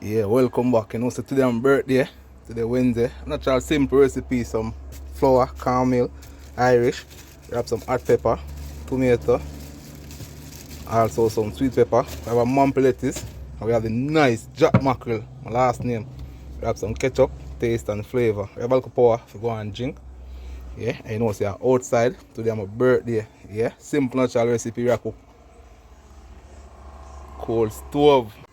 Yeah, welcome back. You know, so today I'm birthday, today Wednesday. Natural simple recipe, some flour, cornmeal, Irish. We have some hot pepper, tomato, also some sweet pepper. We have a mump lettuce, and we have the nice jack mackerel, my last name. We have some ketchup, taste and flavor. We have alcohol for go and drink. Yeah, and you know, so outside, today I'm a birthday. Yeah, simple natural recipe we cook. Cold stove.